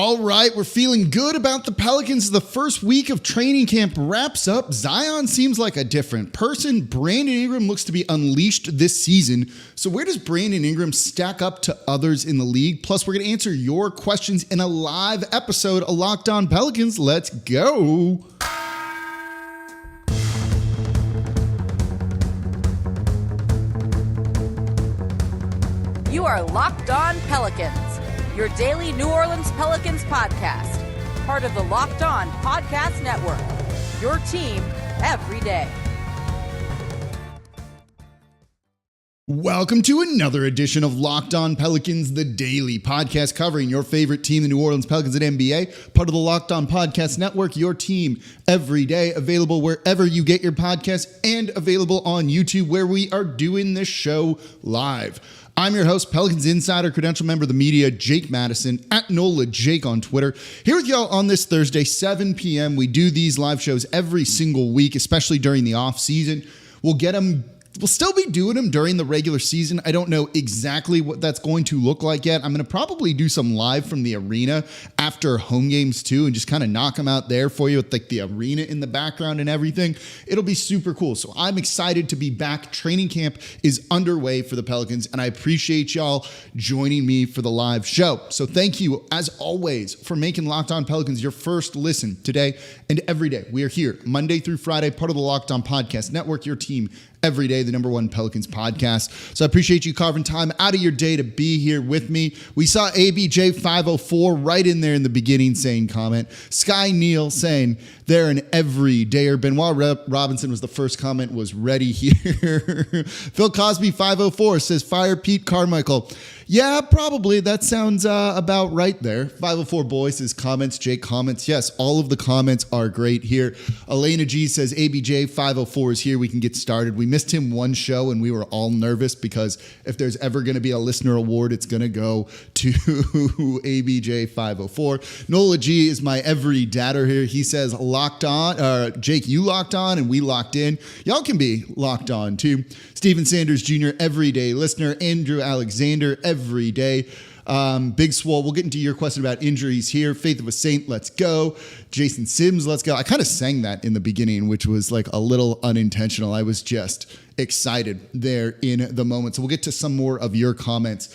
All right, we're feeling good about the Pelicans. The first week of training camp wraps up. Zion seems like a different person. Brandon Ingram looks to be unleashed this season. So where does Brandon Ingram stack up to others in the league? Plus, we're going to answer your questions in a live episode of Locked On Pelicans. Let's go. You are Locked On Pelicans, your daily New Orleans Pelicans podcast, part of the Locked On Podcast Network, your team every day. Welcome to another edition of Locked On Pelicans, the daily podcast covering your favorite team, the New Orleans Pelicans at NBA, part of the Locked On Podcast Network, your team every day, available wherever you get your podcasts and available on YouTube where we are doing this show live. I'm your host, Pelicans Insider, credential member of the media, Jake Madison, at NOLA Jake on Twitter. Here with y'all on this Thursday, 7 p.m. We do these live shows every single week, especially during the off season. We'll still be doing them during the regular season. I don't know exactly what that's going to look like yet. I'm going to probably do some live from the arena after home games too, and just kind of knock them out there for you with like the arena in the background and everything. It'll be super cool. So I'm excited to be back. Training camp is underway for the Pelicans, and I appreciate y'all joining me for the live show. So thank you, as always, for making Locked On Pelicans your first listen today and every day. We are here Monday through Friday, part of the Locked On Podcast Network, your team every day, the number one Pelicans podcast. So I appreciate you carving time out of your day to be here with me. We saw ABJ504 right in there in the beginning saying comment. Sky Neal saying they're an everydayer. Benoit Robinson was the first comment, was ready here. Phil Cosby 504 says fire Pete Carmichael. Yeah, probably. That sounds about right there. 504 Boy says comments. Jake comments. Yes, all of the comments are great here. Elena G says ABJ 504 is here. We can get started. We missed him one show and we were all nervous because if there's ever going to be a listener award, it's going to go to ABJ 504. Nola G is my every datter here. He says locked on. Jake, you locked on and we locked in. Y'all can be locked on too. Steven Sanders Jr., everyday listener. Andrew Alexander, every day. Big Swole, we'll get into your question about injuries here. Faith of a Saint, let's go. Jason Sims, let's go. I kind of sang that in the beginning, which was like a little unintentional. I was just excited there in the moment. So we'll get to some more of your comments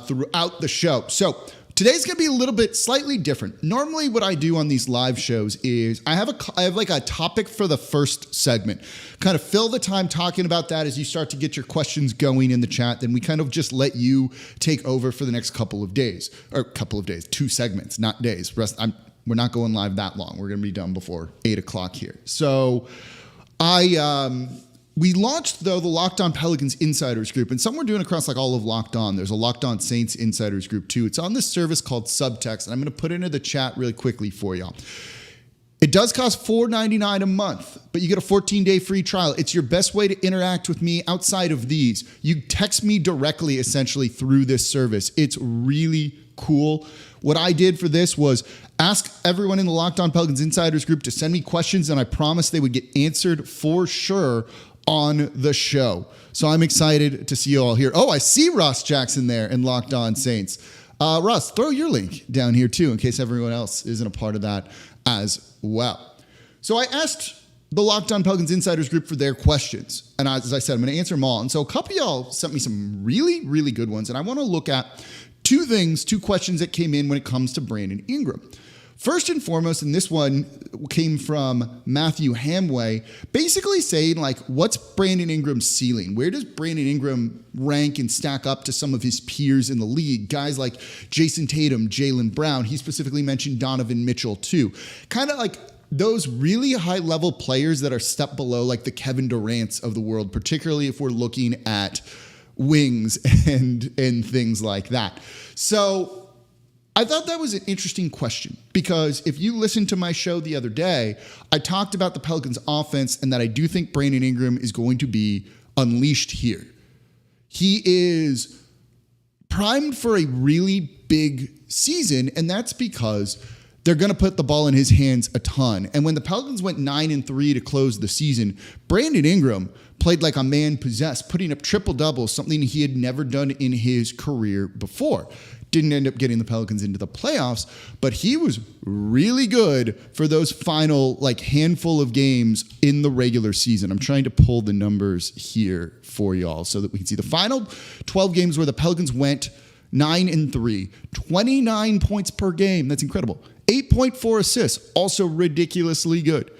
throughout the show. So today's going to be a little bit slightly different. Normally what I do on these live shows is I have like a topic for the first segment. Kind of fill the time talking about that as you start to get your questions going in the chat. Then we kind of just let you take over for the next couple of days, 2 segments, not days. We're not going live that long. We're going to be done before 8 o'clock here. So we launched, though, the Locked On Pelicans Insiders Group, and some we're doing across like all of Locked On. There's a Locked On Saints Insiders Group, too. It's on this service called Subtext, and I'm going to put it into the chat really quickly for y'all. It does cost $4.99 a month, but you get a 14-day free trial. It's your best way to interact with me outside of these. You text me directly, essentially, through this service. It's really cool. What I did for this was ask everyone in the Locked On Pelicans Insiders Group to send me questions, and I promised they would get answered for sure on the show. So I'm excited to see you all here. Oh, I see Ross Jackson there in Locked On Saints. Ross, throw your link down here too, in case everyone else isn't a part of that as well. So I asked the Locked On Pelicans Insiders Group for their questions. And as I said, I'm going to answer them all. And so a couple of y'all sent me some really, really good ones. And I want to look at two questions that came in when it comes to Brandon Ingram. First and foremost, and this one came from Matthew Hamway, basically saying, like, what's Brandon Ingram's ceiling? Where does Brandon Ingram rank and stack up to some of his peers in the league? Guys like Jason Tatum, Jaylen Brown. He specifically mentioned Donovan Mitchell, too. Kind of like those really high-level players that are step below, like the Kevin Durant's of the world, particularly if we're looking at wings and things like that. So I thought that was an interesting question because if you listened to my show the other day, I talked about the Pelicans offense and that I do think Brandon Ingram is going to be unleashed here. He is primed for a really big season, and that's because they're going to put the ball in his hands a ton. And when the Pelicans went 9-3 to close the season, Brandon Ingram played like a man possessed, putting up triple doubles, something he had never done in his career before. Didn't end up getting the Pelicans into the playoffs, but he was really good for those final like handful of games in the regular season. I'm trying to pull the numbers here for y'all so that we can see the final 12 games where the Pelicans went 9-3, 29 points per game. That's incredible. 8.4 assists, also ridiculously good,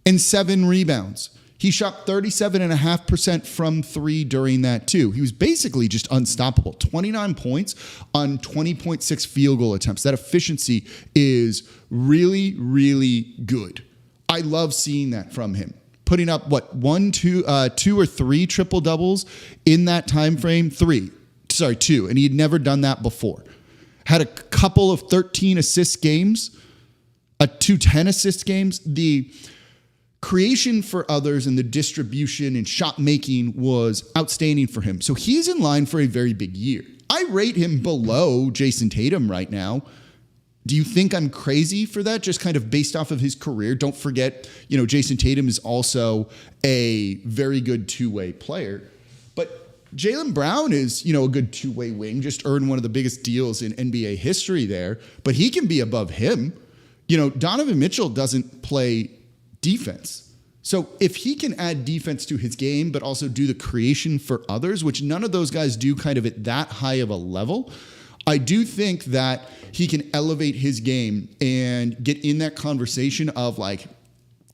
and 7 rebounds. He shot 37.5% from three during that too. He was basically just unstoppable. 29 points on 20.6 field goal attempts. That efficiency is really, really good. I love seeing that from him. Putting up two or three triple doubles in that time frame. Two, and he had never done that before. Had a couple of 13 assist games, 2 10 assist games. The creation for others and the distribution and shot making was outstanding for him. So he's in line for a very big year. I rate him below Jason Tatum right now. Do you think I'm crazy for that? Just kind of based off of his career. Don't forget, Jason Tatum is also a very good two-way player. But Jaylen Brown is, a good two-way wing, just earned one of the biggest deals in NBA history there. But he can be above him. Donovan Mitchell doesn't play defense. So if he can add defense to his game, but also do the creation for others, which none of those guys do kind of at that high of a level, I do think that he can elevate his game and get in that conversation of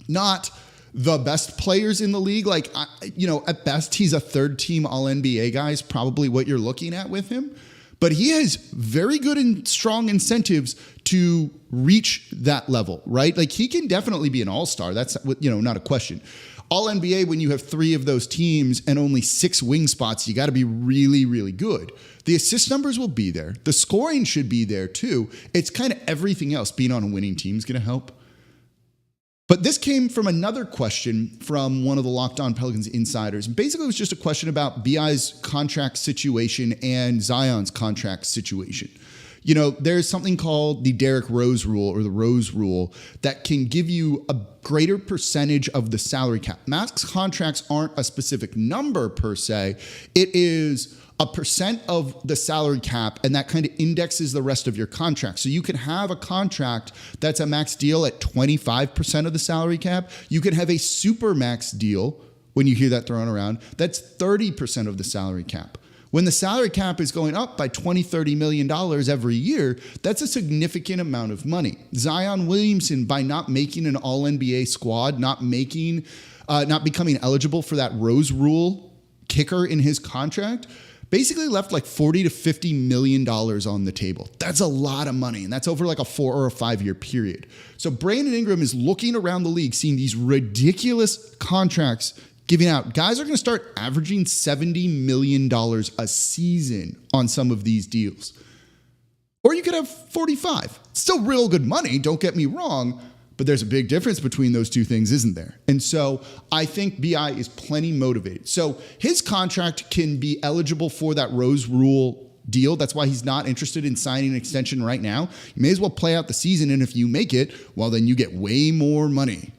not the best players in the league. At best, he's a third team All-NBA guy is probably what you're looking at with him. But he has very good and strong incentives to reach that level, right? He can definitely be an all-star. That's, not a question. All-NBA, when you have 3 of those teams and only 6 wing spots, you got to be really, really good. The assist numbers will be there. The scoring should be there too. It's kind of everything else. Being on a winning team is going to help. But this came from another question from one of the Locked On Pelicans insiders. Basically, it was just a question about BI's contract situation and Zion's contract situation. There's something called the Derrick Rose rule or the Rose rule that can give you a greater percentage of the salary cap. Max contracts aren't a specific number per se. It is a percent of the salary cap, and that kind of indexes the rest of your contract. So you can have a contract that's a max deal at 25% of the salary cap. You can have a super max deal, when you hear that thrown around, that's 30% of the salary cap. When the salary cap is going up by $20, $30 million every year, that's a significant amount of money. Zion Williamson, by not making an All-NBA squad, not becoming eligible for that Rose Rule kicker in his contract, basically left $40 to $50 million on the table. That's a lot of money, and that's over a 4 or a 5 year period. So Brandon Ingram is looking around the league, seeing these ridiculous contracts giving out. Guys are going to start averaging $70 million a season on some of these deals. Or you could have 45. Still real good money, don't get me wrong, but there's a big difference between those two things, isn't there? And so I think BI is plenty motivated. So his contract can be eligible for that Rose Rule deal. That's why he's not interested in signing an extension right now. You may as well play out the season, and if you make it, well, then you get way more money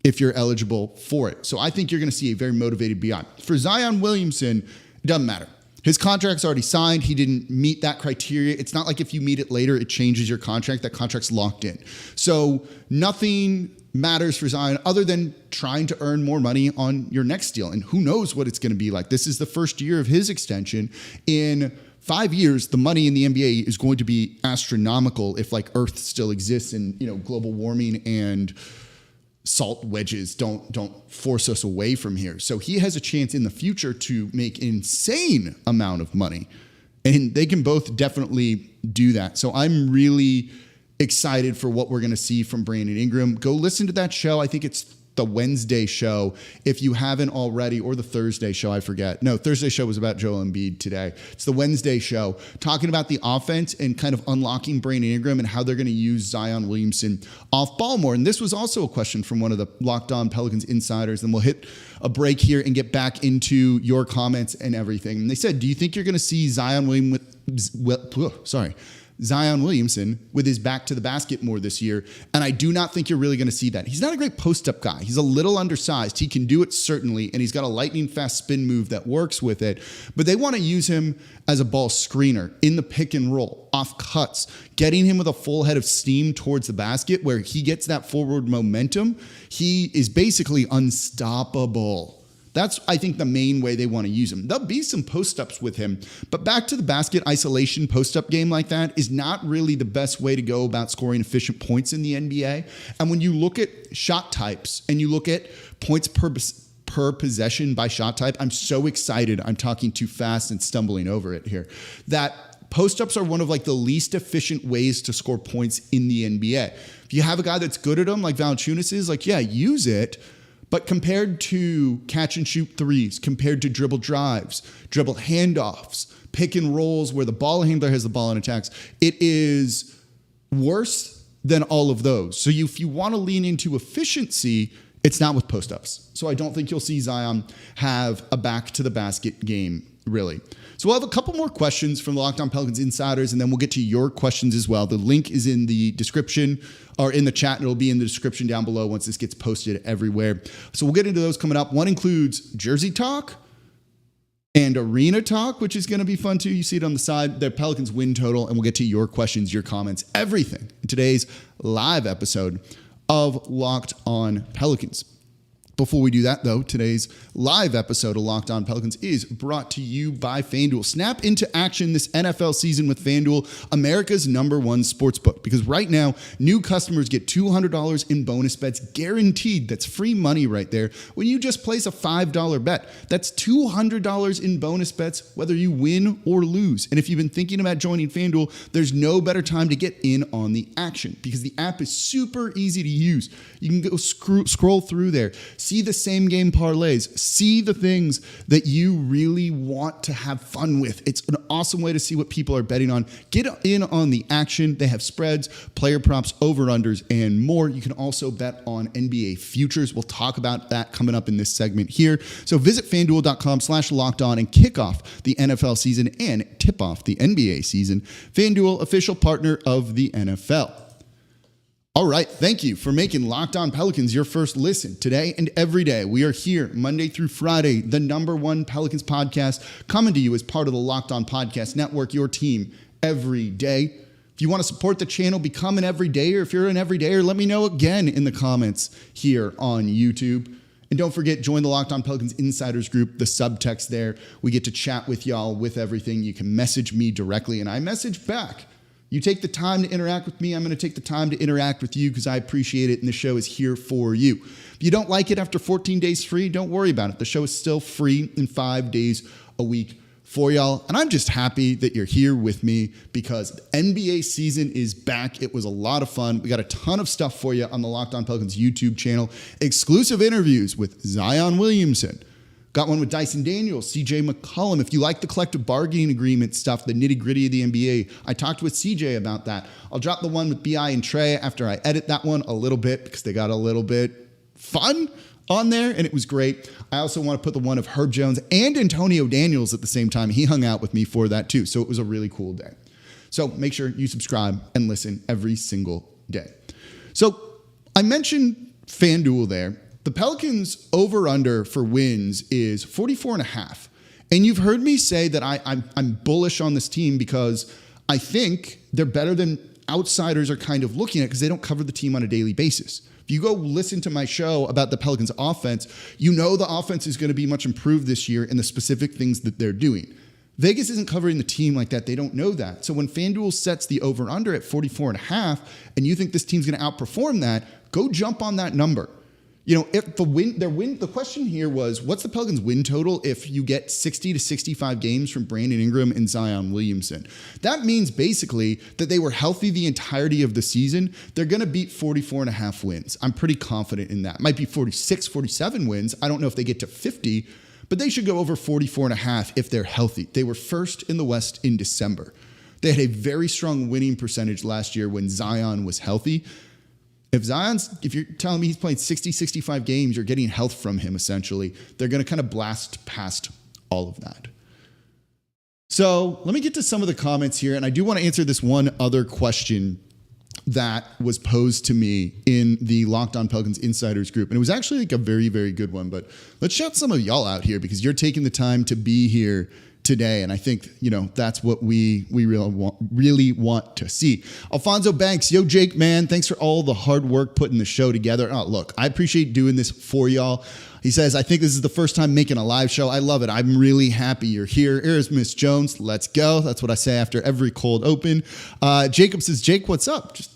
if you're eligible for it. So I think you're going to see a very motivated BI. For Zion Williamson, it doesn't matter. His contract's already signed. He didn't meet that criteria. It's not like if you meet it later, it changes your contract. That contract's locked in. So nothing matters for Zion other than trying to earn more money on your next deal. And who knows what it's going to be like. This is the first year of his extension. In 5 years, the money in the NBA is going to be astronomical if Earth still exists and, global warming and salt wedges don't force us away from here. So he has a chance in the future to make an insane amount of money, and they can both definitely do that. So I'm really excited for what we're going to see from Brandon Ingram. Go listen to that show. I think it's the Wednesday show if you haven't already, or the Thursday show, I forget. No, Thursday show was about Joel Embiid today. It's the Wednesday show talking about the offense and kind of unlocking Brandon Ingram and how they're going to use Zion Williamson off ball more. And this was also a question from one of the Locked On Pelicans insiders. And we'll hit a break here and get back into your comments and everything. And they said, do you think you're going to see Zion Williamson Zion Williamson with his back to the basket more this year, and I do not think you're really going to see that. He's not a great post-up guy. He's a little undersized. He can do it, certainly, and he's got a lightning-fast spin move that works with it, but they want to use him as a ball screener in the pick and roll, off cuts, getting him with a full head of steam towards the basket where he gets that forward momentum. He is basically unstoppable. That's, I think, the main way they want to use him. There'll be some post-ups with him, but back to the basket isolation post-up game like that is not really the best way to go about scoring efficient points in the NBA. And when you look at shot types and you look at points per possession by shot type, I'm so excited. I'm talking too fast and stumbling over it here. That post-ups are one of like the least efficient ways to score points in the NBA. If you have a guy that's good at them, like Valanciunas is, like, yeah, use it. But compared to catch and shoot threes, compared to dribble drives, dribble handoffs, pick and rolls where the ball handler has the ball and attacks, it is worse than all of those. So if you want to lean into efficiency, it's not with post-ups. So I don't think you'll see Zion have a back to the basket game, really. So we'll have a couple more questions from the Locked On Pelicans insiders, and then we'll get to your questions as well. The link is in the description or in the chat, and it'll be in the description down below once this gets posted everywhere. So we'll get into those coming up. One includes jersey talk and arena talk, which is going to be fun too. You see it on the side, the Pelicans win total, and we'll get to your questions, your comments, everything in today's live episode of Locked On Pelicans. Before we do that, though, today's live episode of Locked On Pelicans is brought to you by FanDuel. Snap into action this NFL season with FanDuel, America's #1 sportsbook. Because right now, new customers get $200 in bonus bets guaranteed. That's free money right there when you just place a $5 bet. That's $200 in bonus bets, whether you win or lose. And if you've been thinking about joining FanDuel, there's no better time to get in on the action because the app is super easy to use. You can go scroll through there, see the same game parlays, see the things that you really want to have fun with. It's an awesome way to see what people are betting on. Get in on the action. They have spreads, player props, over-unders, and more. You can also bet on NBA futures. We'll talk about that coming up in this segment here. So visit FanDuel.com/lockedon and kick off the NFL season and tip off the NBA season. FanDuel, official partner of the NFL. All right, thank you for making Locked On Pelicans your first listen today and every day. We are here Monday through Friday, the #1 Pelicans podcast, coming to you as part of the Locked On Podcast Network, your team every day. If you want to support the channel, become an everydayer. If you're an everydayer, let me know again in the comments here on YouTube. And don't forget, join the Locked On Pelicans Insiders group, the subtext there. We get to chat with y'all with everything. You can message me directly, and I message back. You take the time to interact with me, I'm going to take the time to interact with you because I appreciate it, and the show is here for you. If you don't like it after 14 days free, don't worry about it. The show is still free in 5 days a week for y'all, and I'm just happy that you're here with me because the NBA season is back. It was a lot of fun. We got a ton of stuff for you on the Locked On Pelicans YouTube channel. Exclusive interviews with Zion Williamson. Got one with Dyson Daniels, CJ McCollum. If you like the collective bargaining agreement stuff, the nitty gritty of the NBA, I talked with CJ about that. I'll drop the one with BI and Trey after I edit that one a little bit because they got a little bit fun on there and it was great. I also want to put the one of Herb Jones and Antonio Daniels at the same time. He hung out with me for that too. So it was a really cool day. So make sure you subscribe and listen every single day. So I mentioned FanDuel there. The Pelicans over-under for wins is 44.5. And you've heard me say that I'm bullish on this team because I think they're better than outsiders are kind of looking at because they don't cover the team on a daily basis. If you go listen to my show about the Pelicans offense, you know the offense is going to be much improved this year in the specific things that they're doing. Vegas isn't covering the team like that. They don't know that. So when FanDuel sets the over-under at 44.5 and you think this team's going to outperform that, go jump on that number. You know, if the question here was, what's the Pelicans win total if you get 60 to 65 games from Brandon Ingram and Zion Williamson? That means basically that they were healthy the entirety of the season. They're going to beat 44.5 wins. I'm pretty confident in that. Might be 46, 47 wins. I don't know if they get to 50, but they should go over 44.5 if they're healthy. They were first in the West in December. They had a very strong winning percentage last year when Zion was healthy. If you're telling me he's playing 60, 65 games, you're getting health from him, essentially. They're going to kind of blast past all of that. So let me get to some of the comments here. And I do want to answer this one other question that was posed to me in the Locked On Pelicans Insiders group. And it was actually like a very, very good one. But let's shout some of y'all out here because you're taking the time to be here today. And I think, that's what we really want to see. Alfonso Banks, yo, Jake, man, thanks for all the hard work putting the show together. Oh, look, I appreciate doing this for y'all. He says, I think this is the first time making a live show. I love it. I'm really happy you're here. Here's Miss Jones. Let's go. That's what I say after every cold open. Jacob says, Jake, what's up? Just,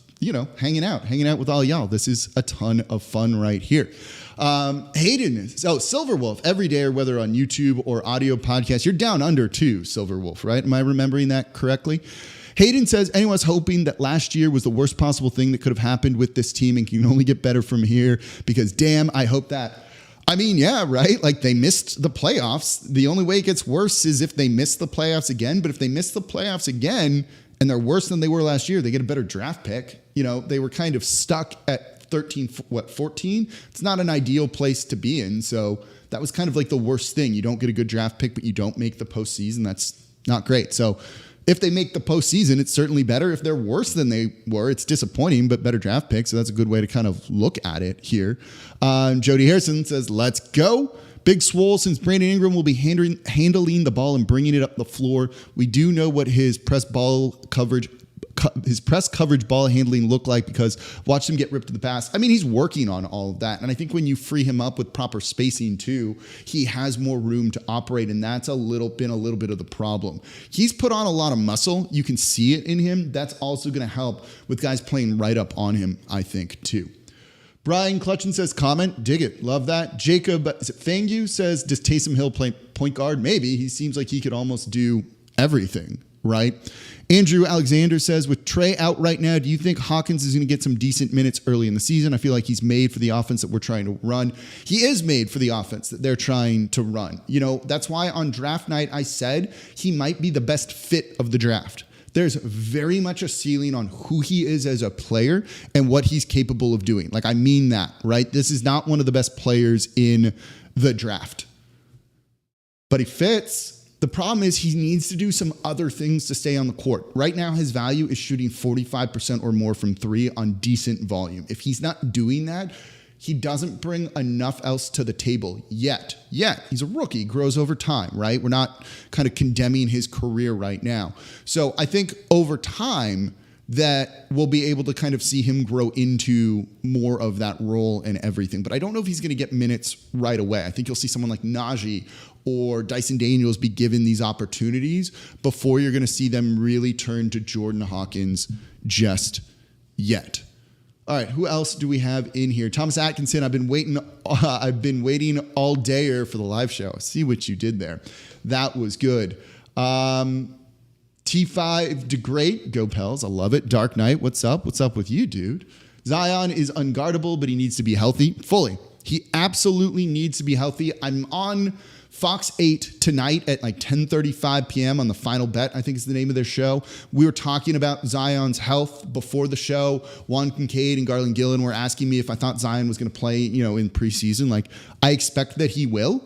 hanging out with all y'all. This is a ton of fun right here. Hayden, Silver Wolf, every day, or whether on YouTube or audio podcast, you're down under too, Silver Wolf, right? Am I remembering that correctly? Hayden says, anyone's hoping that last year was the worst possible thing that could have happened with this team and can only get better from here because damn, I hope that. I mean, yeah, right? Like they missed the playoffs. The only way it gets worse is if they miss the playoffs again. But if they miss the playoffs again and they're worse than they were last year, they get a better draft pick. They were kind of stuck at 14? It's not an ideal place to be in. So that was kind of like the worst thing. You don't get a good draft pick, but you don't make the postseason. That's not great. So if they make the postseason, it's certainly better. If they're worse than they were, it's disappointing, but better draft pick. So that's a good way to kind of look at it here. Jody Harrison says, let's go. Big swole since Brandon Ingram will be handling the ball and bringing it up the floor. We do know what his press coverage ball handling look like because watch him get ripped to the pass. I mean, he's working on all of that. And I think when you free him up with proper spacing too, he has more room to operate. And that's been a little bit of the problem. He's put on a lot of muscle. You can see it in him. That's also going to help with guys playing right up on him, I think, too. Brian Clutchin says, comment, dig it. Love that. Jacob Fangu says, does Taysom Hill play point guard? Maybe. He seems like he could almost do everything, right? Andrew Alexander says, with Trey out right now, do you think Hawkins is going to get some decent minutes early in the season? I feel like he's made for the offense that we're trying to run. He is made for the offense that they're trying to run. That's why on draft night I said he might be the best fit of the draft. There's very much a ceiling on who he is as a player and what he's capable of doing. Like, I mean that, right? This is not one of the best players in the draft, but he fits. The problem is he needs to do some other things to stay on the court. Right now, his value is shooting 45% or more from three on decent volume. If he's not doing that, he doesn't bring enough else to the table yet. He's a rookie, grows over time, right? We're not kind of condemning his career right now. So I think over time that we'll be able to kind of see him grow into more of that role and everything. But I don't know if he's going to get minutes right away. I think you'll see someone like Najee or Dyson Daniels be given these opportunities before you're going to see them really turn to Jordan Hawkins just yet. All right, who else do we have in here? Thomas Atkinson, I've been waiting all day for the live show. See what you did there. That was good. T5 DeGreat, go Pels. I love it. Dark Knight, what's up? What's up with you, dude? Zion is unguardable, but he needs to be healthy. Fully. He absolutely needs to be healthy. I'm on Fox 8 tonight at like 10:35 p.m. on The Final Bet, I think is the name of their show. We were talking about Zion's health before the show. Juan Kincaid and Garland Gillen were asking me if I thought Zion was going to play, in preseason. Like, I expect that he will.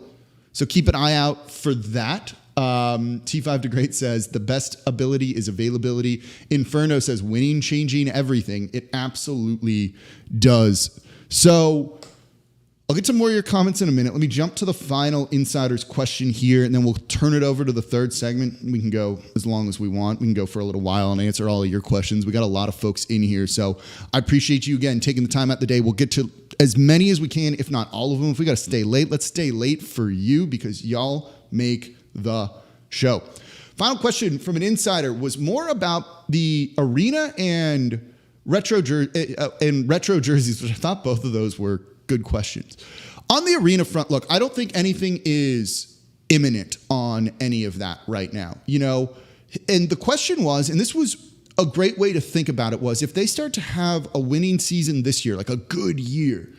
So keep an eye out for that. T5 DeGreat says the best ability is availability. Inferno says winning, changing everything. It absolutely does. So I'll get to more of your comments in a minute. Let me jump to the final insider's question here, and then we'll turn it over to the third segment. We can go as long as we want. We can go for a little while and answer all of your questions. We got a lot of folks in here, so I appreciate you, again, taking the time out the day. We'll get to as many as we can, if not all of them. If we got to stay late, let's stay late for you because y'all make the show. Final question from an insider was more about the arena and retro jerseys, which I thought both of those were good questions. On the arena front, look, I don't think anything is imminent on any of that right now, and the question was, and this was a great way to think about it, was if they start to have a winning season this year, like a good year,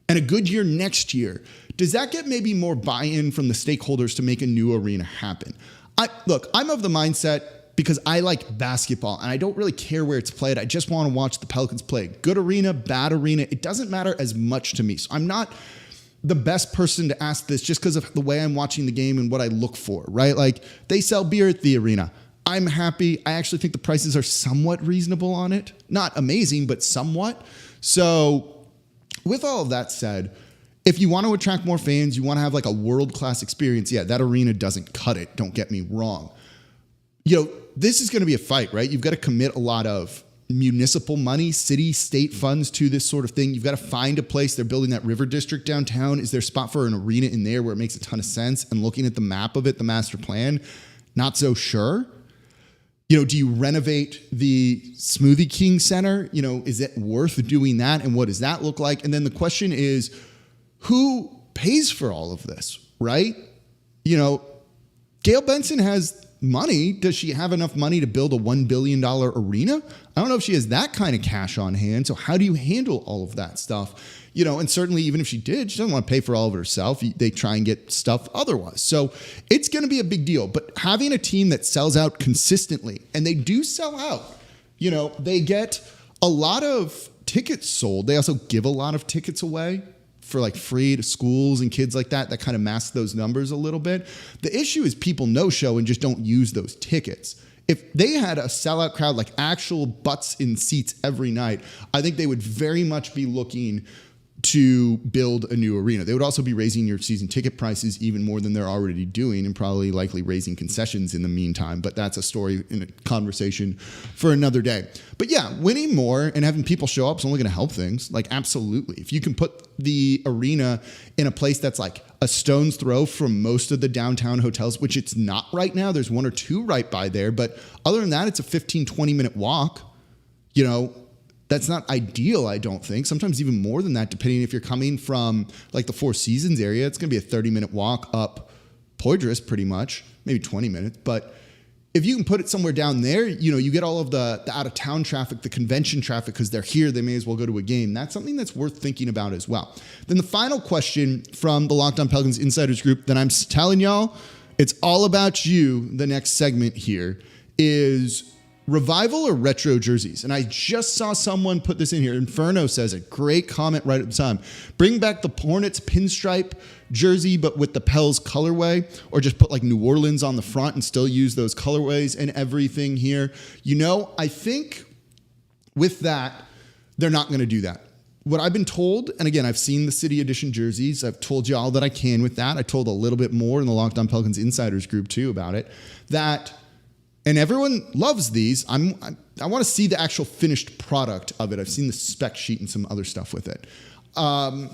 and a good year next year, does that get maybe more buy-in from the stakeholders to make a new arena happen? I'm of the mindset, because I like basketball and I don't really care where it's played. I just want to watch the Pelicans play. Good arena, bad arena, it doesn't matter as much to me. So I'm not the best person to ask this just because of the way I'm watching the game and what I look for, right? Like, they sell beer at the arena. I'm happy. I actually think the prices are somewhat reasonable on it. Not amazing, but somewhat. So with all of that said, if you want to attract more fans, you want to have like a world-class experience, yeah, that arena doesn't cut it. Don't get me wrong. This is going to be a fight, right? You've got to commit a lot of municipal money, city, state funds to this sort of thing. You've got to find a place. They're building that river district downtown. Is there a spot for an arena in there where it makes a ton of sense? And looking at the map of it, the master plan, not so sure. Do you renovate the Smoothie King Center? Is it worth doing that? And what does that look like? And then the question is, who pays for all of this, right? Gail Benson has money. Does she have enough money to build a $1 billion arena? I don't know if she has that kind of cash on hand. So how do you handle all of that stuff? And certainly even if she did, she doesn't want to pay for all of it herself. They try and get stuff otherwise. So it's going to be a big deal. But having a team that sells out consistently, and they do sell out, they get a lot of tickets sold. They also give a lot of tickets away for like free to schools and kids like that kind of mask those numbers a little bit. The issue is people no-show and just don't use those tickets. If they had a sellout crowd, like actual butts in seats every night, I think they would very much be looking to build a new arena. They would also be raising your season ticket prices even more than they're already doing, and probably likely raising concessions in the meantime. But that's a story and a conversation for another day. But yeah, winning more and having people show up is only going to help things. Like, absolutely. If you can put the arena in a place that's like a stone's throw from most of the downtown hotels, which it's not right now. There's one or two right by there. But other than that, it's a 15, 20-minute walk. That's not ideal, I don't think. Sometimes even more than that, depending if you're coming from like the Four Seasons area. It's going to be a 30-minute walk up Poydras pretty much, maybe 20 minutes. But if you can put it somewhere down there, you get all of the out-of-town traffic, the convention traffic, because they're here, they may as well go to a game. That's something that's worth thinking about as well. Then the final question from the Locked On Pelicans Insiders Group that I'm telling y'all, it's all about you, the next segment here, is revival or retro jerseys? And I just saw someone put this in here. Inferno says a great comment right at the time. Bring back the Hornets pinstripe jersey, but with the Pels colorway, or just put like New Orleans on the front and still use those colorways and everything here. I think with that, they're not going to do that. What I've been told, and again, I've seen the City Edition jerseys. I've told you all that I can with that. I told a little bit more in the Locked On Pelicans Insiders Group too about it, and everyone loves these. I want to see the actual finished product of it. I've seen the spec sheet and some other stuff with it. The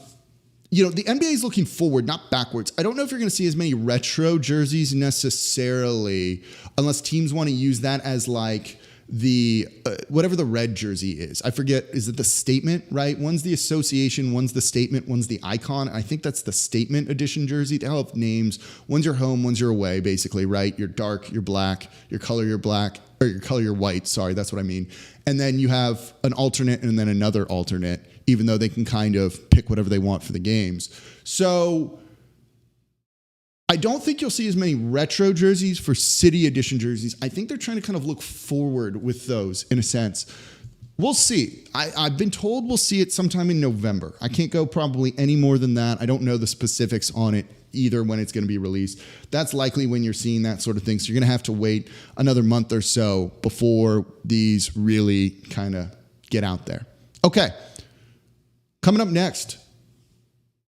NBA is looking forward, not backwards. I don't know if you're going to see as many retro jerseys necessarily, unless teams want to use that as like the whatever the red jersey is. I forget, is it the statement, right? One's the association, one's the statement, one's the icon. I think that's the statement edition jersey. They all have names. One's your home, one's your away, basically, right? You're dark, you're black, your color, you're black, or your color, you're white. Sorry, that's what I mean. And then you have an alternate and then another alternate, even though they can kind of pick whatever they want for the games. So I don't think you'll see as many retro jerseys for City Edition jerseys. I think they're trying to kind of look forward with those in a sense. We'll see. I've been told we'll see it sometime in November. I can't go probably any more than that. I don't know the specifics on it either, when it's going to be released. That's likely when you're seeing that sort of thing. So you're going to have to wait another month or so before these really kind of get out there. Okay. Coming up next,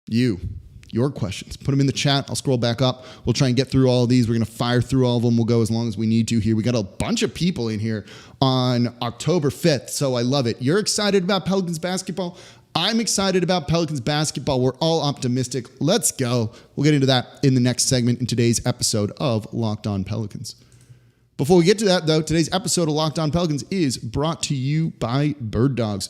your questions. Put them in the chat. I'll scroll back up. We'll try and get through all of these. We're going to fire through all of them. We'll go as long as we need to here. We got a bunch of people in here on October 5th, so I love it. You're excited about Pelicans basketball. I'm excited about Pelicans basketball. We're all optimistic. Let's go. We'll get into that in the next segment in today's episode of Locked On Pelicans. Before we get to that, though, today's episode of Locked On Pelicans is brought to you by Birddogs.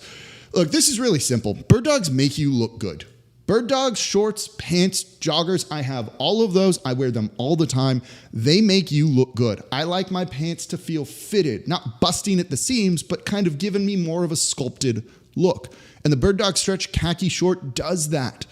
Look, this is really simple. Birddogs make you look good. Birddogs, shorts, pants, joggers, I have all of those. I wear them all the time. They make you look good. I like my pants to feel fitted, not busting at the seams, but kind of giving me more of a sculpted look. And the Birddog Stretch Khaki Short does that.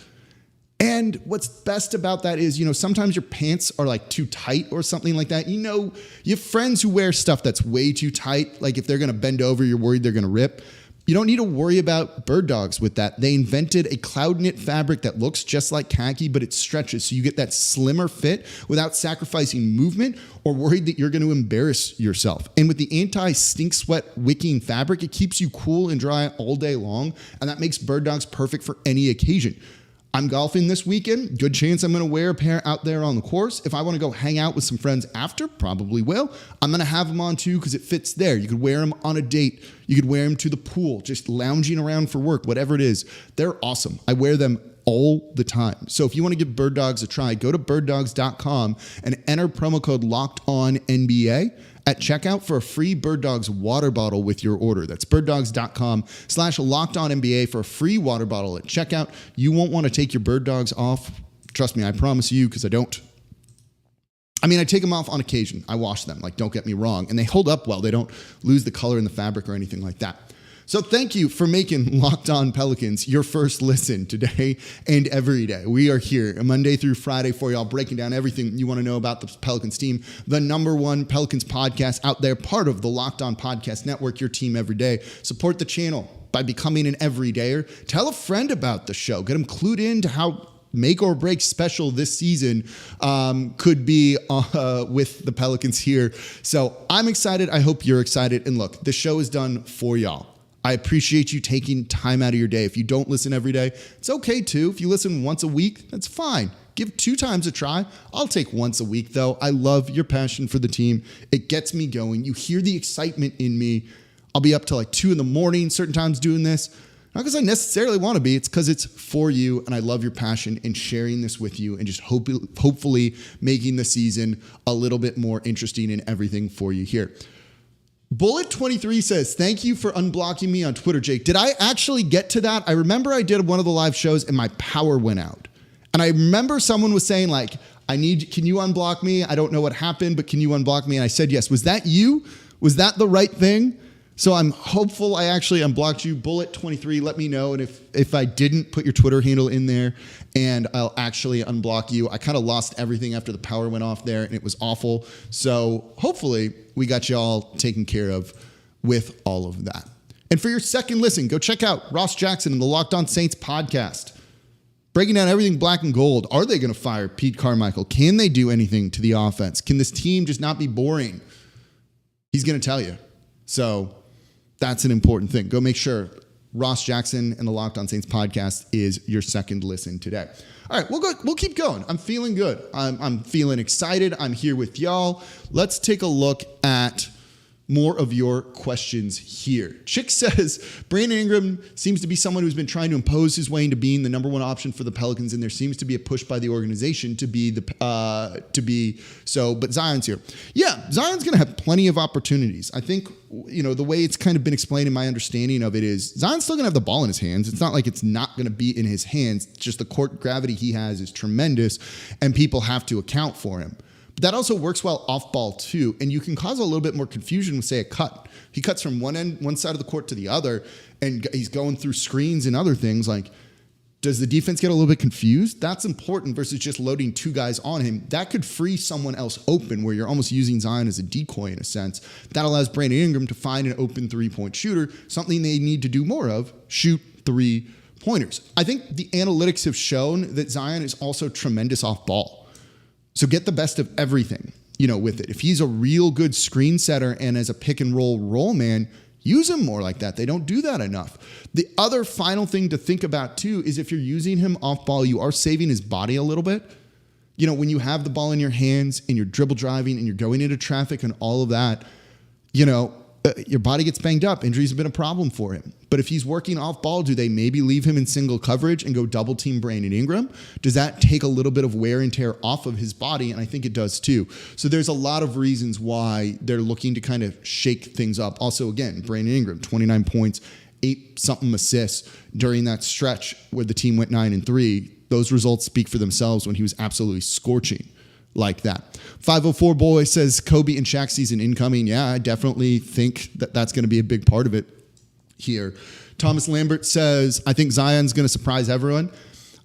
And what's best about that is, sometimes your pants are like too tight or something like that. You have friends who wear stuff that's way too tight. Like if they're going to bend over, you're worried they're going to rip. You don't need to worry about Birddogs with that. They invented a cloud knit fabric that looks just like khaki, but it stretches. So you get that slimmer fit without sacrificing movement or worried that you're going to embarrass yourself. And with the anti-stink sweat wicking fabric, it keeps you cool and dry all day long. And that makes Birddogs perfect for any occasion. I'm golfing this weekend. Good chance I'm going to wear a pair out there on the course. If I want to go hang out with some friends after, probably will. I'm going to have them on too because it fits there. You could wear them on a date. You could wear them to the pool, just lounging around for work, whatever it is. They're awesome. I wear them all the time. So if you want to give Birddogs a try, go to birddogs.com and enter promo code LOCKEDONNBA at checkout for a free Birddogs water bottle with your order. That's birddogs.com/LockedOnNBA for a free water bottle at checkout. You won't want to take your Birddogs off. Trust me, I promise you, because I don't. I mean, I take them off on occasion. I wash them, like, don't get me wrong. And they hold up well. They don't lose the color in the fabric or anything like that. So thank you for making Locked On Pelicans your first listen today and every day. We are here Monday through Friday for y'all, breaking down everything you want to know about the Pelicans team, the #1 Pelicans podcast out there, part of the Locked On Podcast Network, your team every day. Support the channel by becoming an everydayer. Tell a friend about the show. Get them clued in to how make or break special this season could be with the Pelicans here. So I'm excited. I hope you're excited. And look, the show is done for y'all. I appreciate you taking time out of your day. If you don't listen every day, it's okay too. If you listen once a week, that's fine. Give 2 times a try. I'll take once a week though. I love your passion for the team. It gets me going. You hear the excitement in me. I'll be up till like 2 a.m. certain times doing this. Not because I necessarily want to be. It's because it's for you, and I love your passion and sharing this with you and just hopefully making the season a little bit more interesting and everything for you here. Bullet23 says, thank you for unblocking me on Twitter, Jake. Did I actually get to that? I remember I did one of the live shows and my power went out. And I remember someone was saying like, can you unblock me? I don't know what happened, but can you unblock me? And I said, yes. Was that you? Was that the right thing? So I'm hopeful I actually unblocked you. Bullet23, let me know. And if I didn't, put your Twitter handle in there and I'll actually unblock you. I kind of lost everything after the power went off there and it was awful. So hopefully we got y'all taken care of with all of that. And for your second listen, go check out Ross Jackson and the Locked On Saints podcast. Breaking down everything black and gold. Are they going to fire Pete Carmichael? Can they do anything to the offense? Can this team just not be boring? He's going to tell you. So that's an important thing. Go make sure Ross Jackson and the Locked On Saints podcast is your second listen today. All right, we'll keep going. I'm feeling good. I'm feeling excited. I'm here with y'all. Let's take a look at more of your questions here. Chick says, Brandon Ingram seems to be someone who's been trying to impose his way into being the #1 option for the Pelicans, and there seems to be a push by the organization to be so, but Zion's here. Yeah, Zion's going to have plenty of opportunities. I think, the way it's kind of been explained in my understanding of it is Zion's still going to have the ball in his hands. It's not like it's not going to be in his hands. Just the court gravity he has is tremendous, and people have to account for him. But that also works well off ball too. And you can cause a little bit more confusion with, say, a cut. He cuts from one side of the court to the other, and he's going through screens and other things. Like, does the defense get a little bit confused? That's important versus just loading 2 guys on him. That could free someone else open where you're almost using Zion as a decoy in a sense. That allows Brandon Ingram to find an open 3-point shooter, something they need to do more of, shoot 3-pointers. I think the analytics have shown that Zion is also tremendous off ball. So get the best of everything, with it. If he's a real good screen setter and as a pick and roll man, use him more like that. They don't do that enough. The other final thing to think about too is if you're using him off ball, you are saving his body a little bit. When you have the ball in your hands and you're dribble driving and you're going into traffic and all of that, your body gets banged up. Injuries have been a problem for him. But if he's working off ball, do they maybe leave him in single coverage and go double team Brandon Ingram? Does that take a little bit of wear and tear off of his body? And I think it does too. So there's a lot of reasons why they're looking to kind of shake things up. Also, again, Brandon Ingram, 29 points, 8-something assists during that stretch where the team went 9-3. Those results speak for themselves when he was absolutely scorching like that. 504 Boy says Kobe and Shaq season incoming. Yeah, I definitely think that that's going to be a big part of it here. Thomas Lambert says, I think Zion's going to surprise everyone.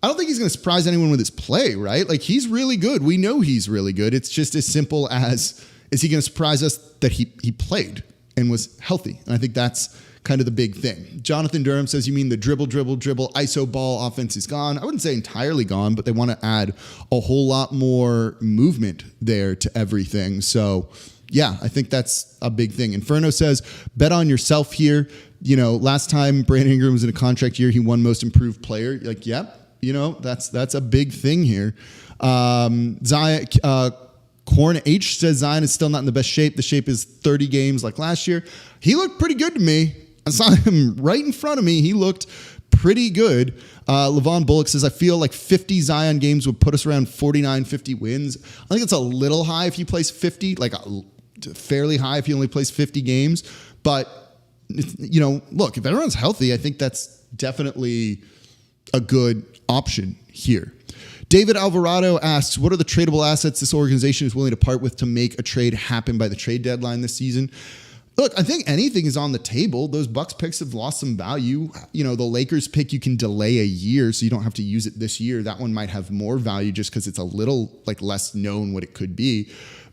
I don't think he's going to surprise anyone with his play, right? Like, he's really good. We know he's really good. It's just as simple as, is he going to surprise us that he played and was healthy? And I think that's kind of the big thing. Jonathan Durham says, you mean the dribble, ISO ball offense is gone? I wouldn't say entirely gone, but they want to add a whole lot more movement there to everything. So yeah, I think that's a big thing. Inferno says, bet on yourself here. You know, last time Brandon Ingram was in a contract year, he won most improved player. Like, yep, you know, that's a big thing here. Zion, Corn H says Zion is still not in the best shape. The shape is 30 games like last year. He looked pretty good to me. I saw him right in front of me. He looked pretty good. Levon Bullock says, I feel like 50 Zion games would put us around 49, 50 wins. I think it's a little high if you place 50, like fairly high if you only place 50 games. But, you know, look, if everyone's healthy, I think that's definitely a good option here. David Alvarado asks, what are the tradable assets this organization is willing to part with to make a trade happen by the trade deadline this season? Look, I think anything is on the table. Those Bucks picks have lost some value. You know, the Lakers pick, you can delay a year, so you don't have to use it this year. That one might have more value just because it's a little like less known what it could be.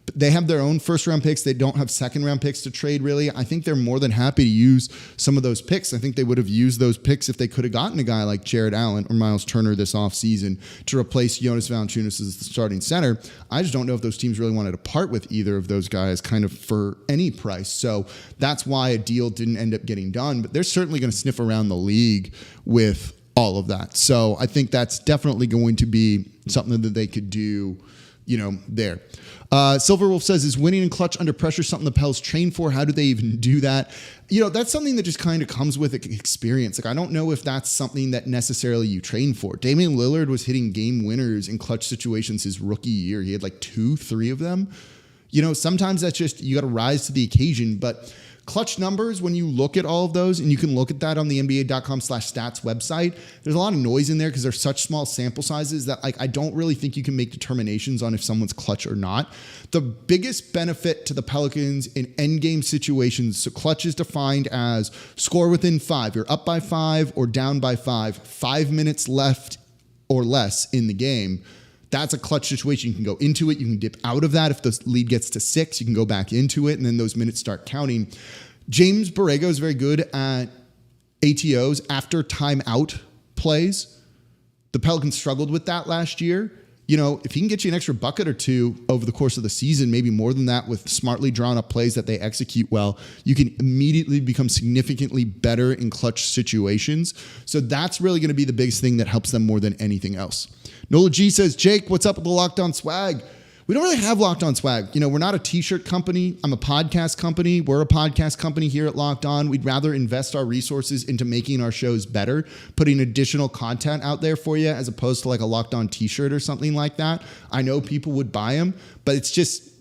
But they have their own first round picks. They don't have second round picks to trade, really. I think they're more than happy to use some of those picks. I think they would have used those picks if they could have gotten a guy like Jared Allen or Miles Turner this offseason to replace Jonas Valanciunas as the starting center. I just don't know if those teams really wanted to part with either of those guys kind of for any price. So that's why a deal didn't end up getting done. But they're certainly going to sniff around the league with all of that. So I think that's definitely going to be something that they could do, you know, there. Silverwolf says, is winning in clutch under pressure something the Pels train for? How do they even do that? You know, that's something that just kind of comes with experience. Like, I don't know if that's something that necessarily you train for. Damian Lillard was hitting game winners in clutch situations his rookie year. He had like 2-3 of them. You know, sometimes that's just, you got to rise to the occasion. But clutch numbers, when you look at all of those, and you can look at that on the NBA.com/stats website, there's a lot of noise in there because there's such small sample sizes that like I don't really think you can make determinations on if someone's clutch or not. The biggest benefit to the Pelicans in endgame situations, so clutch is defined as score within 5. You're up by 5 or down by 5 minutes left or less in the game. That's a clutch situation. You can go into it. You can dip out of that. If the lead gets to 6, you can go back into it, and then those minutes start counting. James Borrego is very good at ATOs, after timeout plays. The Pelicans struggled with that last year. You know, if he can get you an extra bucket or two over the course of the season, maybe more than that with smartly drawn up plays that they execute well, you can immediately become significantly better in clutch situations. So that's really going to be the biggest thing that helps them more than anything else. Nola G says, Jake, what's up with the Locked On swag? We don't really have Locked On swag. You know, we're not a t-shirt company. I'm a podcast company. We're a podcast company here at Locked On. We'd rather invest our resources into making our shows better, putting additional content out there for you as opposed to like a Locked On t-shirt or something like that. I know people would buy them, but it's just,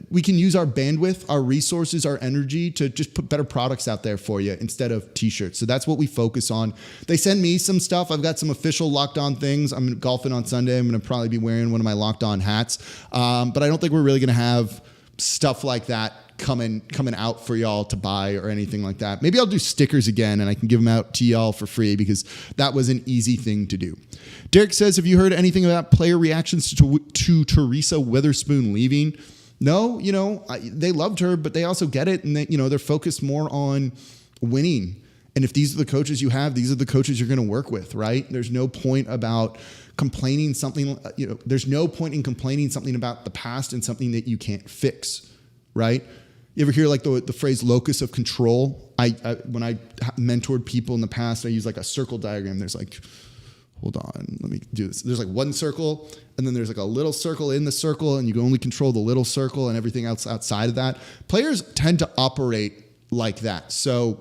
we can use our bandwidth, our resources, our energy to just put better products out there for you instead of t-shirts. So that's what we focus on. They send me some stuff. I've got some official Locked On things. I'm golfing on Sunday. I'm going to probably be wearing one of my Locked On hats. But I don't think we're really going to have stuff like that coming out for y'all to buy or anything like that. Maybe I'll do stickers again and I can give them out to y'all for free because that was an easy thing to do. Derek says, have you heard anything about player reactions to Teresa Witherspoon leaving? No, you know, they loved her, but they also get it. And they, you know, they're focused more on winning. And if these are the coaches you have, these are the coaches you're going to work with, right? There's no point about complaining something, you know, there's no point in complaining something about the past and something that you can't fix, right? You ever hear like the phrase locus of control? When I mentored people in the past, I use like a circle diagram. There's like, hold on, let me do this. There's like one circle, and then there's like a little circle in the circle, and you can only control the little circle and everything else outside of that. Players tend to operate like that. So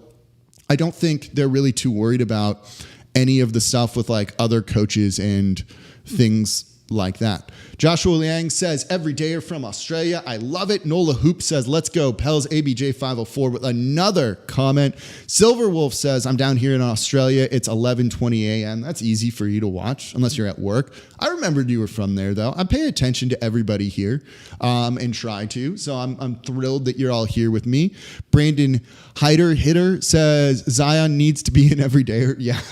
I don't think they're really too worried about any of the stuff with like other coaches and things like that. Joshua Liang says, every day from Australia. I love it. Nola Hoop says, let's go. Pels ABJ 504 with another comment. Silverwolf says, I'm down here in Australia. It's 11:20 a.m. That's easy for you to watch unless you're at work. I remembered you were from there, though. I pay attention to everybody here and try to. So I'm thrilled that you're all here with me. Brandon Hitter says, Zion needs to be an everydayer. Yeah.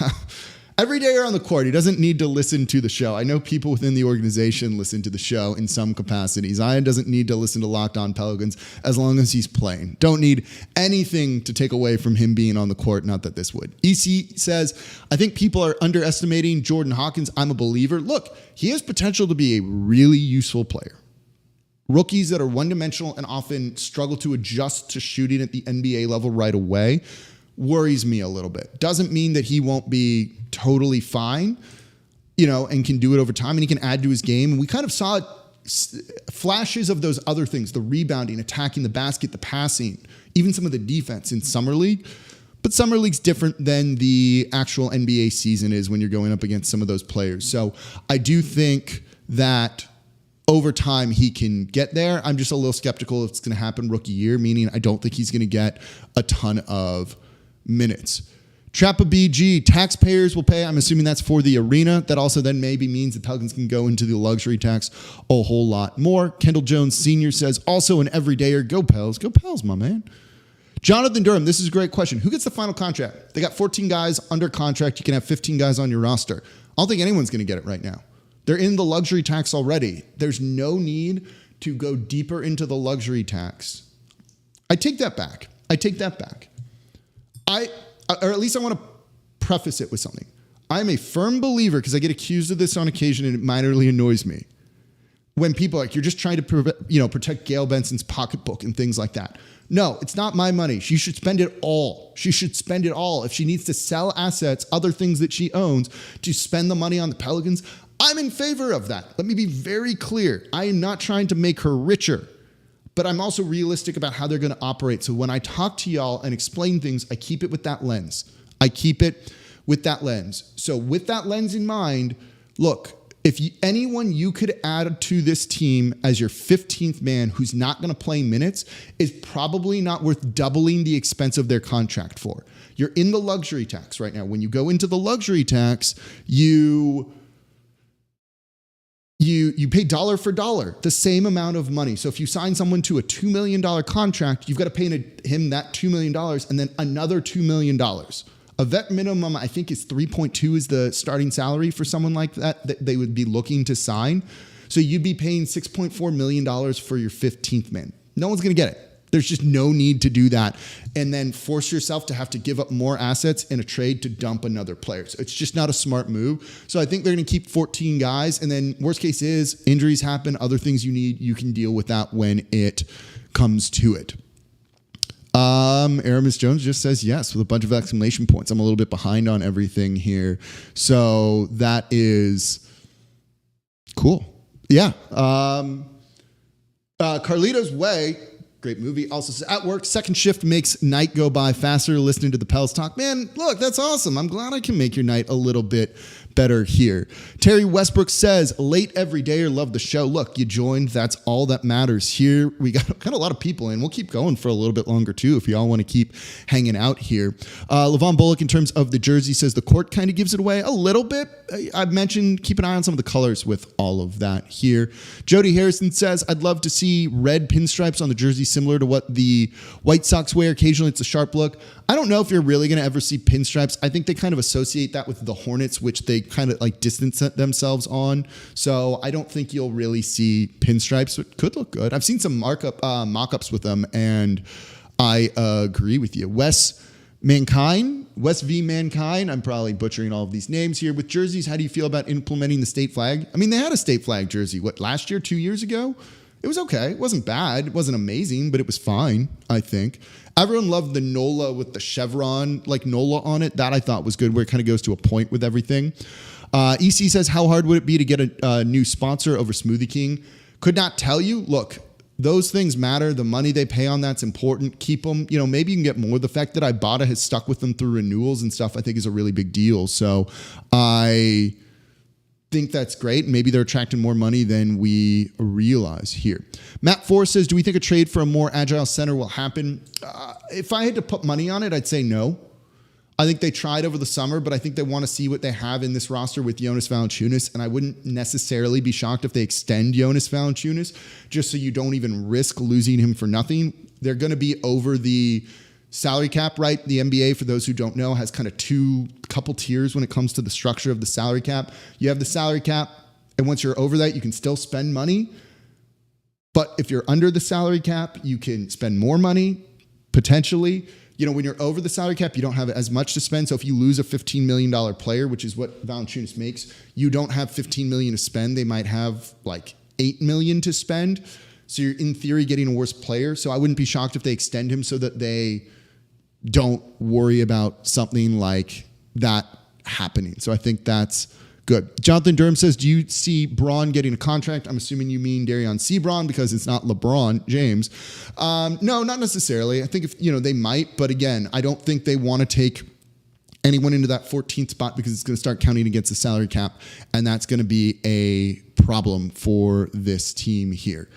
Every day on the court, he doesn't need to listen to the show. I know people within the organization listen to the show in some capacity. Zion doesn't need to listen to Locked On Pelicans as long as he's playing. Don't need anything to take away from him being on the court, not that this would. EC says, I think people are underestimating Jordan Hawkins. I'm a believer. Look, he has potential to be a really useful player. Rookies that are one-dimensional and often struggle to adjust to shooting at the NBA level right away worries me a little bit. Doesn't mean that he won't be totally fine, and can do it over time, and he can add to his game. And we kind of saw flashes of those other things, the rebounding, attacking the basket, the passing, even some of the defense in Summer League. But Summer League's different than the actual NBA season is when you're going up against some of those players. So I do think that over time he can get there. I'm just a little skeptical if it's going to happen rookie year, meaning I don't think he's going to get a ton of minutes. Trappa BG, taxpayers will pay. I'm assuming that's for the arena. That also then maybe means the Pelicans can go into the luxury tax a whole lot more. Kendall Jones Sr. says, also an everydayer. Go Pels. Go Pels, my man. Jonathan Durham, this is a great question. Who gets the final contract? They got 14 guys under contract. You can have 15 guys on your roster. I don't think anyone's going to get it right now. They're in the luxury tax already. There's no need to go deeper into the luxury tax. I take that back. Or at least I want to preface it with something. I'm a firm believer, because I get accused of this on occasion and it minorly annoys me, when people are like, you're just trying to protect Gail Benson's pocketbook and things like that. No, it's not my money. She should spend it all. If she needs to sell assets, other things that she owns, to spend the money on the Pelicans, I'm in favor of that. Let me be very clear. I am not trying to make her richer, but I'm also realistic about how they're going to operate. So when I talk to y'all and explain things, I keep it with that lens. So with that lens in mind, look, if anyone you could add to this team as your 15th man who's not going to play minutes is probably not worth doubling the expense of their contract for. You're in the luxury tax right now. When you go into the luxury tax, you pay dollar for dollar, the same amount of money. So if you sign someone to a $2 million contract, you've got to pay him that $2 million and then another $2 million. A vet minimum, I think, is 3.2 is the starting salary for someone like that they would be looking to sign. So you'd be paying $6.4 million for your 15th man. No one's going to get it. There's just no need to do that and then force yourself to have to give up more assets in a trade to dump another player. So it's just not a smart move. So I think they're going to keep 14 guys. And then worst case is injuries happen, other things you can deal with that when it comes to it. Aramis Jones just says yes with a bunch of exclamation points. I'm a little bit behind on everything here. So that is cool. Yeah. Carlito's Way, great movie. Also says, at work, second shift makes night go by faster listening to the Pels talk. Man, look, that's awesome. I'm glad I can make your night a little bit better here. Terry Westbrook says, late every day or love the show. Look, you joined. That's all that matters here. We got a lot of people in. We'll keep going for a little bit longer too if y'all want to keep hanging out here. Levon Bullock, in terms of the jersey, says the court kind of gives it away a little bit. I've mentioned keep an eye on some of the colors with all of that here. Jody Harrison says, I'd love to see red pinstripes on the jersey similar to what the White Sox wear. Occasionally it's a sharp look. I don't know if you're really going to ever see pinstripes. I think they kind of associate that with the Hornets, which they kind of like distance themselves on. So I don't think you'll really see pinstripes. It could look good. I've seen some mock-ups with them, and I agree with you. Wes V. Mankind. I'm probably butchering all of these names here. With jerseys, how do you feel about implementing the state flag? I mean, they had a state flag jersey, last year, 2 years ago? It was okay. It wasn't bad. It wasn't amazing, but it was fine, I think. Everyone loved the NOLA with the chevron, like NOLA on it. That I thought was good, where it kind of goes to a point with everything. EC says, how hard would it be to get a new sponsor over Smoothie King? Could not tell you. Look, those things matter. The money they pay on that's important. Keep them. Maybe you can get more. The fact that Ibotta has stuck with them through renewals and stuff, I think is a really big deal. So I think that's great. Maybe they're attracting more money than we realize here. Matt Forrest says, do we think a trade for a more agile center will happen? If I had to put money on it, I'd say no. I think they tried over the summer, but I think they want to see what they have in this roster with Jonas Valanciunas, and I wouldn't necessarily be shocked if they extend Jonas Valanciunas just so you don't even risk losing him for nothing. They're going to be over the salary cap, right? The NBA, for those who don't know, has kind of couple tiers when it comes to the structure of the salary cap. You have the salary cap, and once you're over that, you can still spend money. But if you're under the salary cap, you can spend more money, potentially. When you're over the salary cap, you don't have as much to spend. So if you lose a $15 million player, which is what Valanciunas makes, you don't have $15 million to spend. They might have like $8 million to spend. So you're in theory getting a worse player. So I wouldn't be shocked if they extend him so that they don't worry about something like that happening. So I think that's good. Jonathan Durham says, do you see Braun getting a contract? I'm assuming you mean Darion C. Braun because it's not LeBron James. No, not necessarily. I think if, they might, but again, I don't think they want to take anyone into that 14th spot because it's going to start counting against the salary cap. And that's going to be a problem for this team here.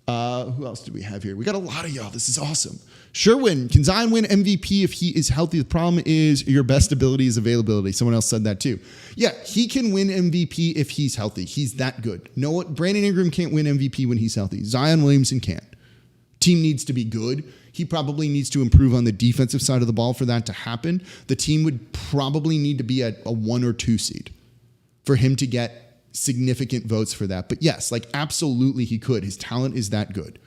Who else do we have here? We got a lot of y'all. This is awesome. Sherwin, can Zion win MVP if he is healthy? The problem is your best ability is availability. Someone else said that too. Yeah, he can win MVP if he's healthy. He's that good. Brandon Ingram can't win MVP when he's healthy. Zion Williamson can. Team needs to be good. He probably needs to improve on the defensive side of the ball for that to happen. The team would probably need to be at a 1 or 2 seed for him to get significant votes for that. But yes, absolutely he could. His talent is that good.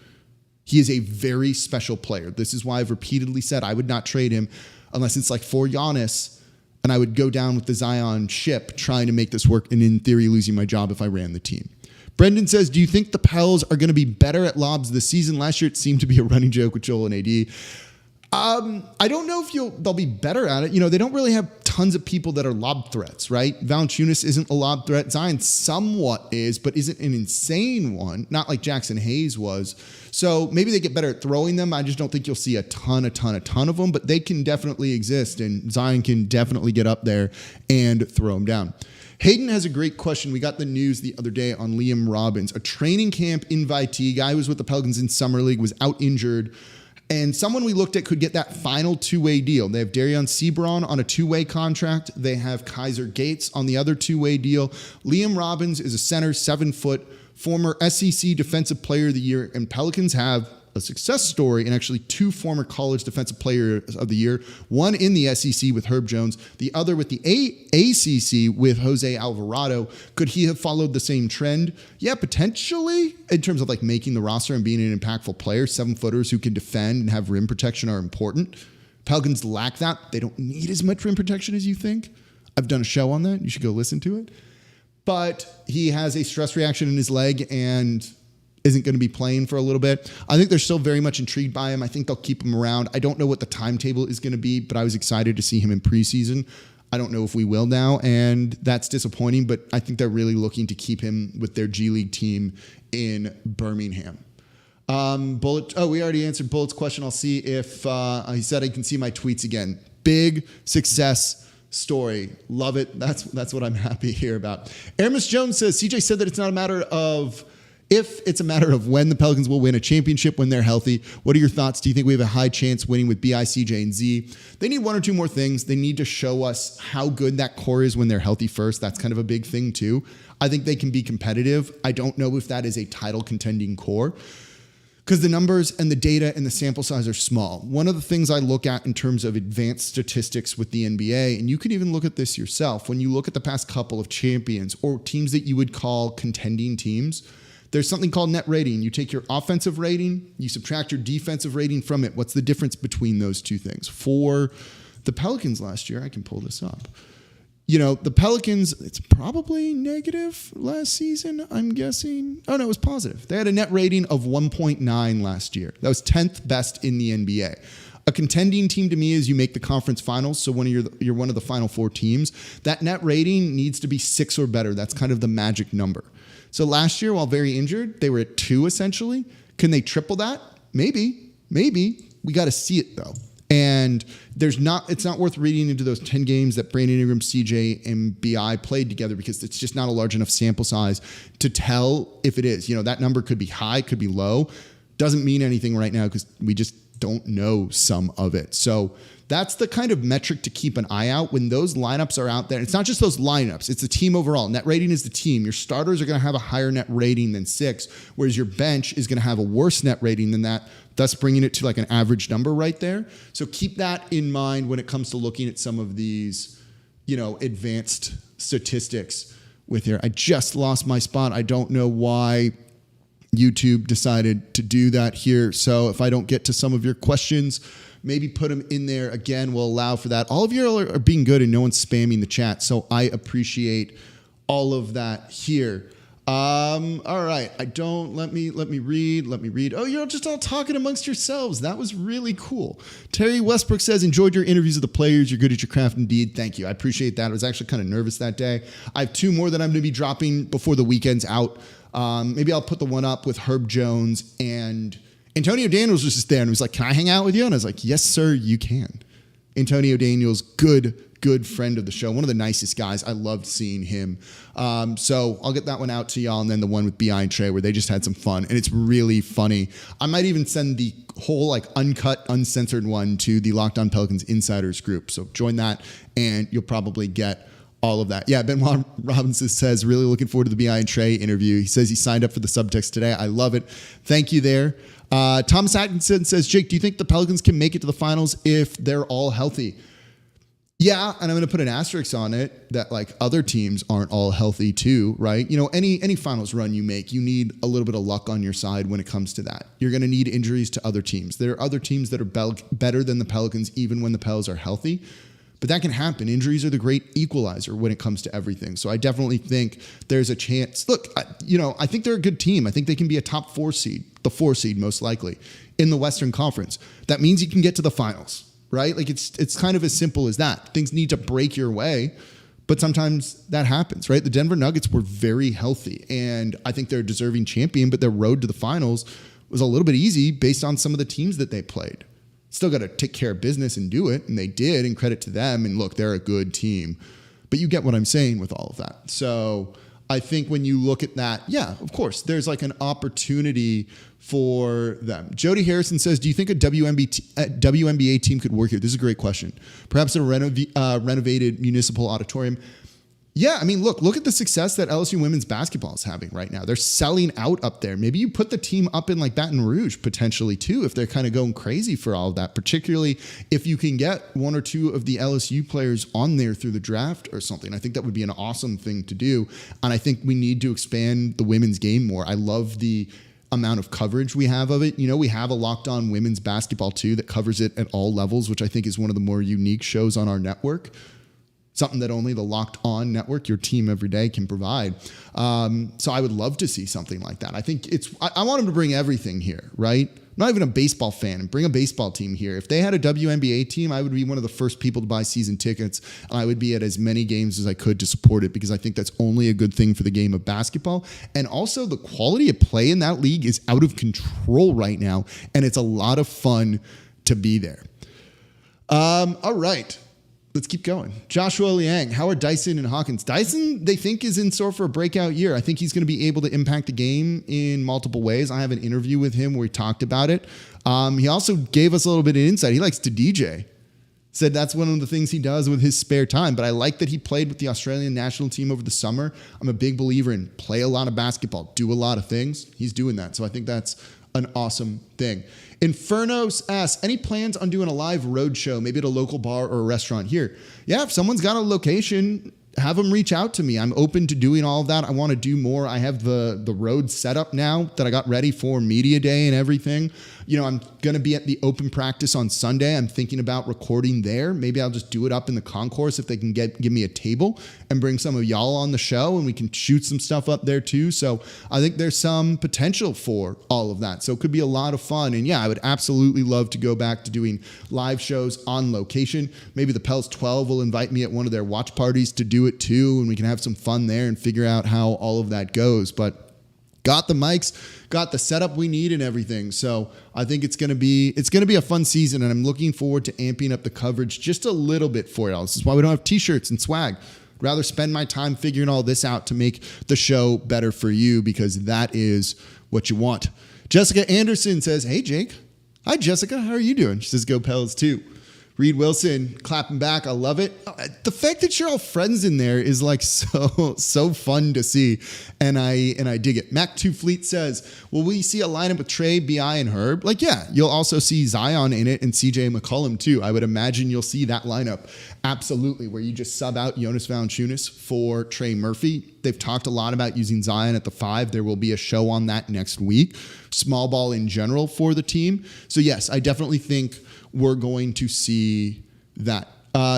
He is a very special player. This is why I've repeatedly said I would not trade him unless it's for Giannis, and I would go down with the Zion ship trying to make this work and in theory losing my job if I ran the team. Brendan says, do you think the Pels are going to be better at lobs this season? Last year it seemed to be a running joke with Joel and AD. I don't know if they'll be better at it. They don't really have tons of people that are lob threats, right? Valanciunas isn't a lob threat. Zion somewhat is, but isn't an insane one, not like Jackson Hayes was. So maybe they get better at throwing them. I just don't think you'll see a ton of them, but they can definitely exist, and Zion can definitely get up there and throw them down. Hayden has a great question. We got the news the other day on Liam Robbins, a training camp invitee, guy who was with the Pelicans in Summer League, was out injured. And someone we looked at could get that final 2-way deal. They have Darion C. Braun on a 2-way contract. They have Kaiser Gates on the other 2-way deal. Liam Robbins is a center, 7 foot, former SEC Defensive Player of the Year. And Pelicans have a success story and actually 2 former college Defensive Player of the Year. One in the SEC with Herb Jones, the other with the ACC with Jose Alvarado. Could he have followed the same trend? Yeah, potentially, in terms of making the roster and being an impactful player. 7-footers who can defend and have rim protection are important. Pelicans lack that. They don't need as much rim protection as you think. I've done a show on that. You should go listen to it. But he has a stress reaction in his leg and isn't going to be playing for a little bit. I think they're still very much intrigued by him. I think they'll keep him around. I don't know what the timetable is going to be, but I was excited to see him in preseason. I don't know if we will now, and that's disappointing, but I think they're really looking to keep him with their G League team in Birmingham. We already answered Bullet's question. I'll see if he said I can see my tweets again. Big success story. Love it. That's what I'm happy to hear about. Aramis Jones says, CJ said that it's not a matter of if, it's a matter of when the Pelicans will win a championship when they're healthy. What are your thoughts? Do you think we have a high chance winning with BI, CJ, and Z? They need 1 or 2 more things. They need to show us how good that core is when they're healthy first. That's kind of a big thing too. I think they can be competitive. I don't know if that is a title contending core because the numbers and the data and the sample size are small. One of the things I look at in terms of advanced statistics with the NBA, and you can even look at this yourself, when you look at the past couple of champions or teams that you would call contending teams, there's something called net rating. You take your offensive rating, you subtract your defensive rating from it. What's the difference between those two things? For the Pelicans last year, I can pull this up. The Pelicans, it's probably negative last season, I'm guessing. Oh, no, it was positive. They had a net rating of 1.9 last year. That was 10th best in the NBA. A contending team to me is you make the conference finals, so you're one of the final 4 teams. That net rating needs to be 6 or better. That's kind of the magic number. So last year, while very injured, they were at 2 essentially. Can they triple that? Maybe. We got to see it though. And it's not worth reading into those 10 games that Brandon Ingram, CJ, and BI played together because it's just not a large enough sample size to tell if it is. That number could be high, could be low. doesn't mean anything right now because we just don't know some of it. So that's the kind of metric to keep an eye out when those lineups are out there. It's not just those lineups, it's the team overall. Net rating is the team. Your starters are going to have a higher net rating than 6, whereas your bench is going to have a worse net rating than that, thus bringing it to like an average number right there. So keep that in mind when it comes to looking at some of these, advanced statistics with here. I just lost my spot. I don't know why YouTube decided to do that here. So if I don't get to some of your questions, maybe put them in there again. We'll allow for that. All of you are being good and no one's spamming the chat. So I appreciate all of that here. All right. Let me read. Oh, you're just all talking amongst yourselves. That was really cool. Terry Westbrook says, enjoyed your interviews with the players. You're good at your craft indeed. Thank you. I appreciate that. I was actually kind of nervous that day. I have 2 more that I'm going to be dropping before the weekend's out. Maybe I'll put the one up with Herb Jones, and Antonio Daniels was just there and he was like, can I hang out with you? And I was like, yes, sir, you can. Antonio Daniels, good friend of the show. One of the nicest guys. I loved seeing him. So I'll get that one out to y'all. And then the one with Bi and Trey where they just had some fun and it's really funny. I might even send the whole like uncut, uncensored one to the Locked On Pelicans Insiders group. So join that and you'll probably get all of that. Yeah, Benoit Robinson says, really looking forward to the Bi and Trey interview. He says he signed up for the subtext today. I love it. Thank you there. Thomas Atkinson says, Jake, do you think the Pelicans can make it to the finals if they're all healthy? Yeah, and I'm going to put an asterisk on it that like other teams aren't all healthy too, right? Any finals run you make, you need a little bit of luck on your side when it comes to that. You're going to need injuries to other teams. There are other teams that are better than the Pelicans even when the Pels are healthy. But that can happen. Injuries are the great equalizer when it comes to everything. So I definitely think there's a chance. Look, I think they're a good team. I think they can be a top 4 seed, the 4 seed most likely in the Western Conference. That means you can get to the finals, right? Like it's kind of as simple as that. Things need to break your way, but sometimes that happens, right? The Denver Nuggets were very healthy, and I think they're a deserving champion, but their road to the finals was a little bit easy based on some of the teams that they played. Still got to take care of business and do it, and they did, and credit to them. And look, they're a good team. But you get what I'm saying with all of that. So I think when you look at that, yeah, of course, there's like an opportunity for them. Jody Harrison says, do you think a WNBA team could work here? This is a great question. Perhaps a renovated municipal auditorium. Yeah, I mean, look at the success that LSU women's basketball is having right now. They're selling out up there. Maybe you put the team up in like Baton Rouge potentially too, if they're kind of going crazy for all of that, particularly if you can get 1 or 2 of the LSU players on there through the draft or something. I think that would be an awesome thing to do. And I think we need to expand the women's game more. I love the amount of coverage we have of it. We have a Locked On women's basketball too that covers it at all levels, which I think is one of the more unique shows on our network. Something that only the Locked On network, your team every day, can provide. So I would love to see something like that. I think I want them to bring everything here, right? I'm not even a baseball fan, and bring a baseball team here. If they had a WNBA team, I would be one of the first people to buy season tickets, and I would be at as many games as I could to support it, because I think that's only a good thing for the game of basketball. And also the quality of play in that league is out of control right now, and it's a lot of fun to be there. All right. Let's keep going. Joshua Liang, how are Dyson and Hawkins? Dyson, they think, is in store for a breakout year. I think he's going to be able to impact the game in multiple ways. I have an interview with him where he talked about it. He also gave us a little bit of insight. He likes to DJ. Said that's one of the things he does with his spare time. But I like that he played with the Australian national team over the summer. I'm a big believer in play a lot of basketball, do a lot of things. He's doing that. So I think that's an awesome thing. Infernos asks, any plans on doing a live road show, maybe at a local bar or a restaurant here? Yeah, if someone's got a location, have them reach out to me. I'm open to doing all of that. I want to do more. I have the road set up now that I got ready for media day and everything. I'm going to be at the open practice on Sunday. I'm thinking about recording there. Maybe I'll just do it up in the concourse if they can give me a table and bring some of y'all on the show, and we can shoot some stuff up there too. So I think there's some potential for all of that. So it could be a lot of fun. And yeah, I would absolutely love to go back to doing live shows on location. Maybe the Pels 12 will invite me at one of their watch parties to do it too, and we can have some fun there and figure out how all of that goes. But got the mics, got the setup we need and everything. So I think it's going to be a fun season, and I'm looking forward to amping up the coverage just a little bit for y'all. This is why we don't have t-shirts and swag. I'd rather spend my time figuring all this out to make the show better for you, because that is what you want. Jessica Anderson says, hey, Jake. Hi, Jessica. How are you doing? She says, go Pels too. Reed Wilson clapping back. I love it. The fact that you're all friends in there is like so fun to see. And I dig it. Mac Two Fleet says, will we see a lineup with Trey, B.I., and Herb? Like, yeah, you'll also see Zion in it and CJ McCollum too. I would imagine you'll see that lineup. Absolutely. Where you just sub out Jonas Valanciunas for Trey Murphy. They've talked a lot about using Zion at the 5. There will be a show on that next week. Small ball in general for the team. So yes, I definitely think we're going to see that.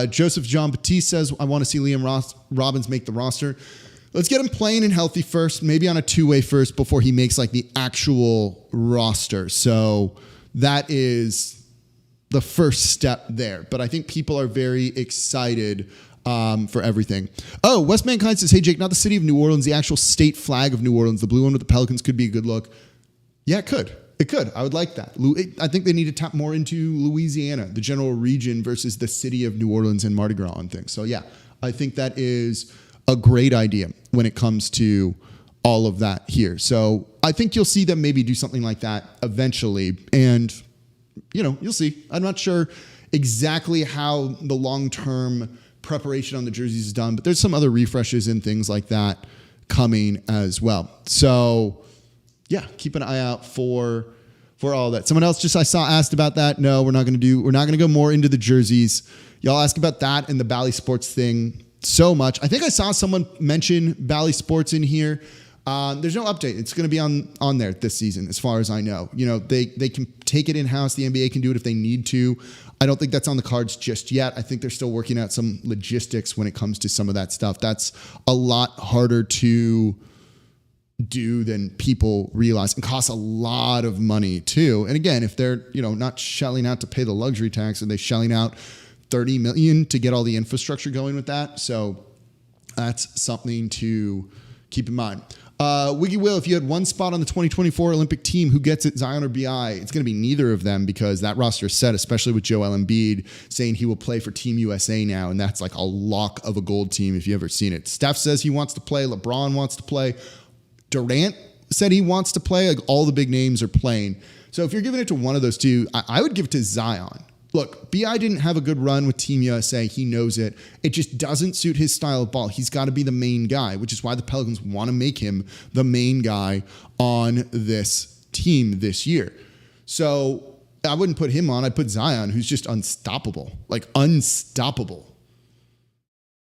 Joseph Jean Baptiste says, I want to see Liam Robbins make the roster. Let's get him playing and healthy first, maybe on a 2-way first before he makes like the actual roster. So that is the first step there. But I think people are very excited for everything. Oh, West Mankind says, hey, Jake, not the city of New Orleans, the actual state flag of New Orleans. The blue one with the Pelicans could be a good look. Yeah, it could. It could. I would like that. I think they need to tap more into Louisiana, the general region versus the city of New Orleans and Mardi Gras and things. So yeah, I think that is a great idea when it comes to all of that here. So I think you'll see them maybe do something like that eventually. And, you'll see. I'm not sure exactly how the long-term preparation on the jerseys is done, but there's some other refreshes and things like that coming as well. So yeah, keep an eye out for all that. Someone else I saw asked about that. No, we're not going to go more into the jerseys. Y'all ask about that and the Bally Sports thing so much. I think I saw someone mention Bally Sports in here. There's no update. It's going to be on there this season, as far as I know. They can take it in-house. The NBA can do it if they need to. I don't think that's on the cards just yet. I think they're still working out some logistics when it comes to some of that stuff. That's a lot harder to do than people realize and costs a lot of money too. And again, if they're, not shelling out to pay the luxury tax, are they shelling out $30 million to get all the infrastructure going with that? So that's something to keep in mind. Wiggy Will, if you had one spot on the 2024 Olympic team, who gets it, Zion or BI? It's going to be neither of them because that roster is set, especially with Joel Embiid saying he will play for Team USA now. And that's like a lock of a gold team if you've ever seen it. Steph says he wants to play. LeBron wants to play. Durant said he wants to play. Like, all the big names are playing. So if you're giving it to one of those two, I would give it to Zion. Look, B.I. didn't have a good run with Team USA. He knows it. It just doesn't suit his style of ball. He's got to be the main guy, which is why the Pelicans want to make him the main guy on this team this year. So I wouldn't put him on. I'd put Zion, who's just unstoppable. Like, unstoppable.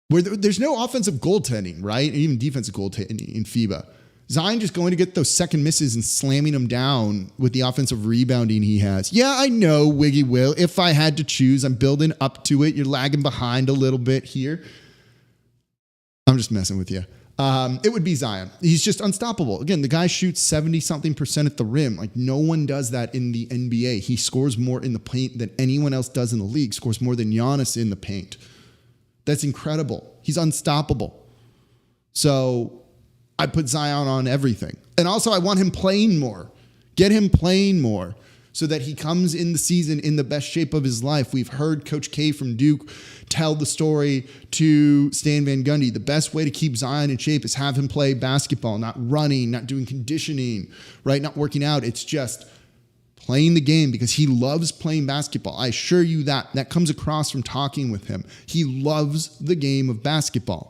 Where there's no offensive goaltending, right? Even defensive goaltending in FIBA. Zion just going to get those second misses and slamming them down with the offensive rebounding he has. Yeah, I know, Wiggy Will. If I had to choose, I'm building up to it. You're lagging behind a little bit here. I'm just messing with you. It would be Zion. He's just unstoppable. Again, the guy shoots 70-something% at the rim. Like, no one does that in the NBA. He scores more in the paint than anyone else does in the league. Scores more than Giannis in the paint. That's incredible. He's unstoppable. So I put Zion on everything. And also I want him playing more. Get him playing more so that he comes in the season in the best shape of his life. We've heard Coach K from Duke tell the story to Stan Van Gundy. The best way to keep Zion in shape is have him play basketball, not running, not doing conditioning, right? Not working out. It's just playing the game because he loves playing basketball. I assure you that. That comes across from talking with him. He loves the game of basketball.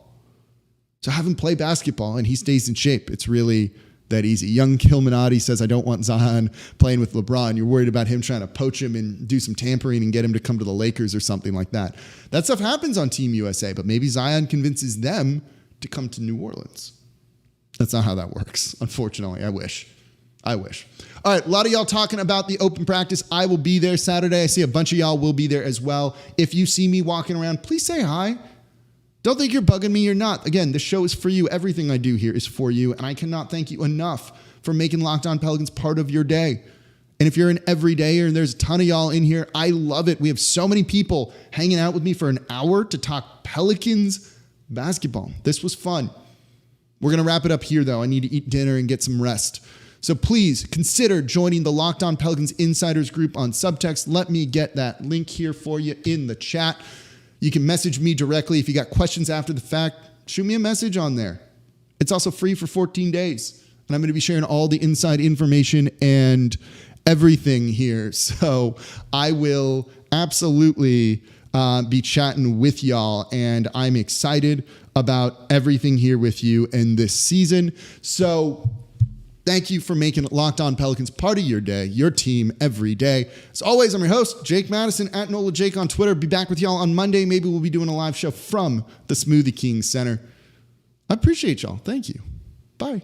So have him play basketball and he stays in shape. It's really that easy. Young Kilminati says, I don't want Zion playing with LeBron. You're worried about him trying to poach him and do some tampering and get him to come to the Lakers or something like that. That stuff happens on Team USA, but maybe Zion convinces them to come to New Orleans. That's not how that works, unfortunately. I wish. All right, a lot of y'all talking about the open practice. I will be there Saturday. I see a bunch of y'all will be there as well. If you see me walking around, please say hi. Don't think you're bugging me. You're not. Again, this show is for you. Everything I do here is for you. And I cannot thank you enough for making Locked On Pelicans part of your day. And if you're an everydayer and there's a ton of y'all in here, I love it. We have so many people hanging out with me for an hour to talk Pelicans basketball. This was fun. We're going to wrap it up here, though. I need to eat dinner and get some rest. So please consider joining the Locked On Pelicans Insiders group on Subtext. Let me get that link here for you in the chat. You can message me directly. If you got questions after the fact, shoot me a message on there. It's also free for 14 days. and I'm going to be sharing all the inside information and everything here. So I will absolutely be chatting with y'all, and I'm excited about everything here with you in this season. So thank you for making Locked On Pelicans part of your day, your team every day. As always, I'm your host, Jake Madison, at NOLA Jake on Twitter. Be back with y'all on Monday. Maybe we'll be doing a live show from the Smoothie King Center. I appreciate y'all. Thank you. Bye.